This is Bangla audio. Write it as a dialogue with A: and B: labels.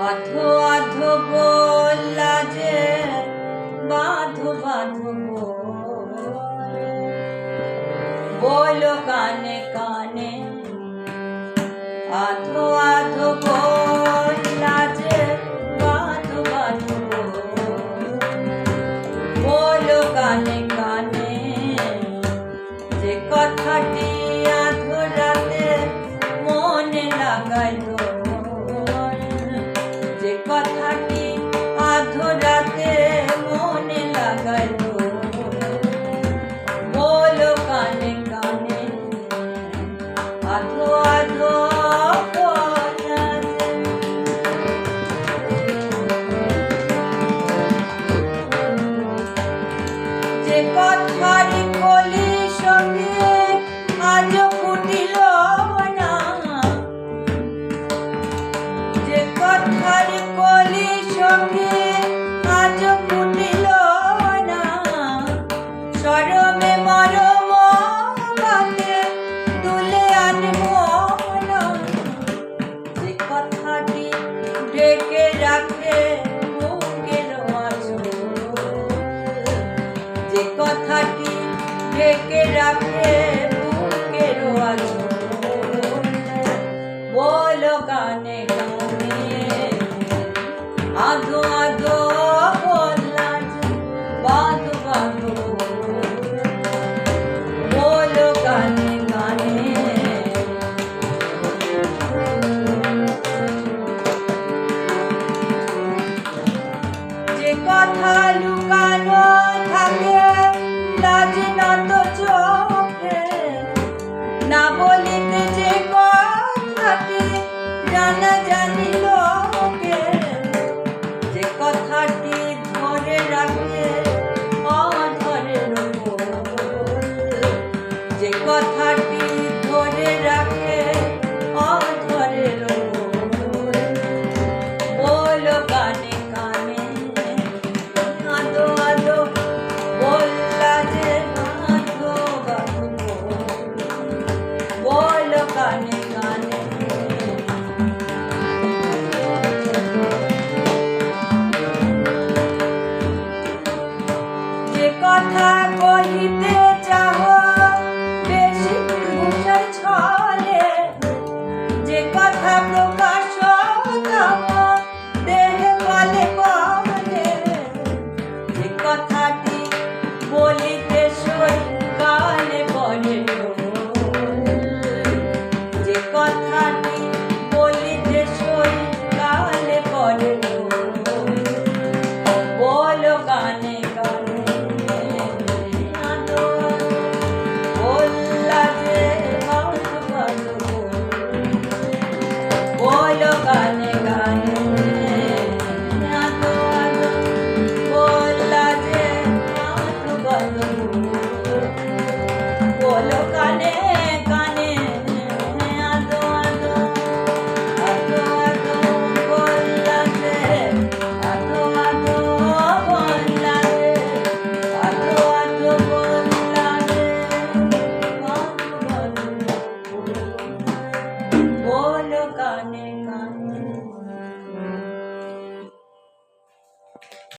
A: আধো আধো বললা যে বাঁধো বাঁধো বলো কানে কানে আধো আধো বললা যে বাঁধো বাঁধো বলো কানে কানে যে কথাটি আধো রাতে মনে লাগাইলো যে কথাটি আধো রাতে মনে লাগাইলো বলো কানে কানে আধো আধো যে কথার কলি সঙ্গে আজ ফুটিল না যে কথার কলি সঙ্গে আজ ফুটিল না শরমে মরম বাতে তুলে আনব না যে কথাটি ঢেকে রাখে বুকের আঁচল যে কথাটি ঢেকে রাখে বুকের আঁচল বলো কানে কানে আধো আধো বললা যে বাঁধো বাঁধো বলো কানে কানে যে কথা লুকানো থাকে লাজ নত চোখে না বলিতে যে কথাটি জানা জানি লোকে যে কথাটি ধরে রাখে অধরের উপর যে কথাটি ধরে রাখে অধরের উপর বলো কানে কানে আধো আধো বললা যে বাঁধো বাঁধো বলো কানে কানে যে কথা কহিতে চাহ বেশি ঘুষের ছলে যে কথা প্রকাশ দাও দেহে বলে বলে যে কথাটি বলিতে সই কানে পড়ে যে কথাটি বলিতে সই কানে পড়ে বলো কানে কানে আধো বললা যে বাঁধো বাঁধো বলো কানে কানে আধো আধো বললা যে বাঁধো বাঁধো বলো কানে